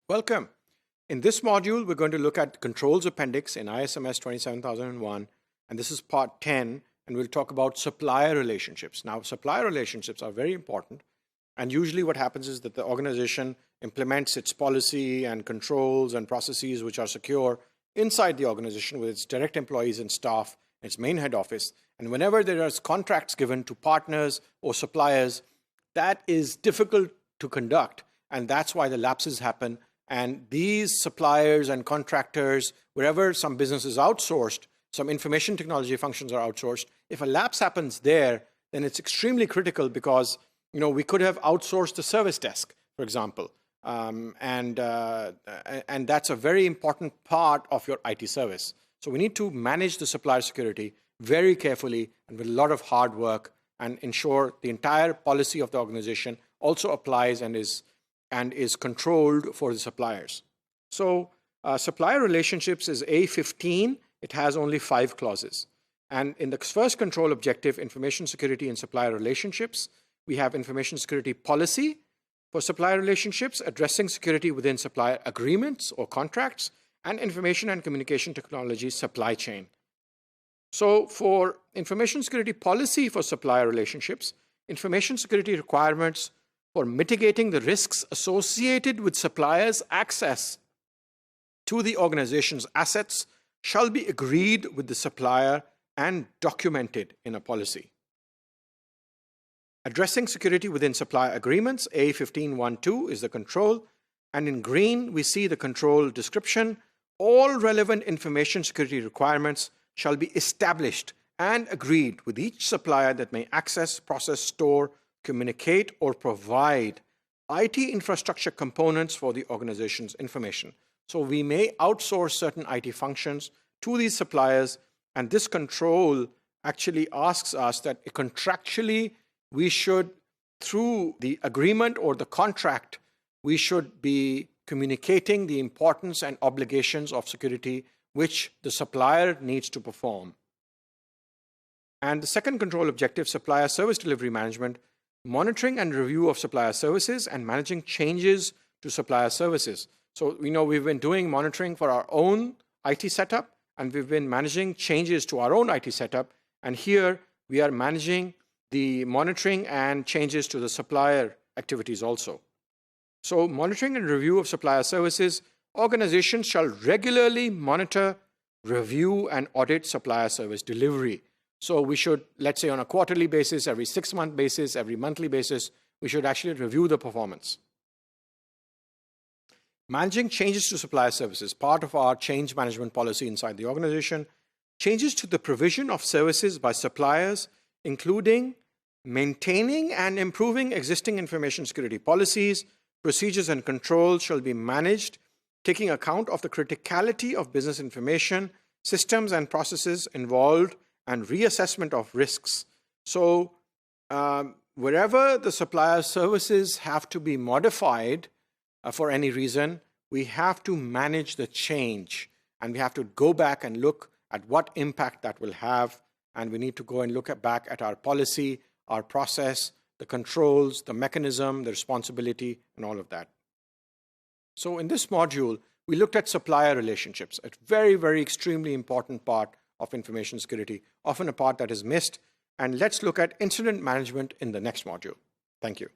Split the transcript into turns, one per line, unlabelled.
Welcome. In this module, we're going to look at Controls Appendix in ISMS 27001, and this is part 10, and we'll talk about supplier relationships. Now, supplier relationships are very important, and usually what happens is that the organization implements its policy and controls and processes which are secure inside the organization with its direct employees and staff, its main head office, and whenever there are contracts given to partners or suppliers, that is difficult to conduct, and that's why the lapses happen. And these suppliers and contractors, wherever some business is outsourced, some information technology functions are outsourced, if a lapse happens there, then it's extremely critical because we could have outsourced the service desk, for example. And that's a very important part of your IT service. So we need to manage the supplier security very carefully and with a lot of hard work and ensure the entire policy of the organization also applies and is controlled for the suppliers. So supplier relationships is A15. It has only 5 clauses. And in the first control objective, information security and supplier relationships, we have information security policy for supplier relationships, addressing security within supplier agreements or contracts, and information and communication technology supply chain. So for information security policy for supplier relationships, information security requirements for mitigating the risks associated with suppliers' access to the organization's assets shall be agreed with the supplier and documented in a policy. Addressing security within supplier agreements, A15.1.2 is the control, and in green we see the control description. All relevant information security requirements shall be established and agreed with each supplier that may access, process, store, communicate, or provide IT infrastructure components for the organization's information. So we may outsource certain IT functions to these suppliers, and this control actually asks us that contractually we should, through the agreement or the contract, we should be communicating the importance and obligations of security which the supplier needs to perform. And the second control objective, supplier service delivery management, monitoring and review of supplier services and managing changes to supplier services. So we've been doing monitoring for our own IT setup, and we've been managing changes to our own IT setup. And here we are managing the monitoring and changes to the supplier activities also. So monitoring and review of supplier services, organizations shall regularly monitor, review, and audit supplier service delivery. So we should, let's say on a quarterly basis, every 6-month basis, every monthly basis, we should actually review the performance. Managing changes to supplier services, part of our change management policy inside the organization. Changes to the provision of services by suppliers, including maintaining and improving existing information security policies, procedures and controls shall be managed, taking account of the criticality of business information, systems and processes involved, and reassessment of risks. So wherever the supplier services have to be modified for any reason, we have to manage the change, and we have to go back and look at what impact that will have, and we need to go and look back at our policy, our process, the controls, the mechanism, the responsibility, and all of that. So in this module, we looked at supplier relationships, a very, very extremely important part of information security, often a part that is missed. And let's look at incident management in the next module. Thank you.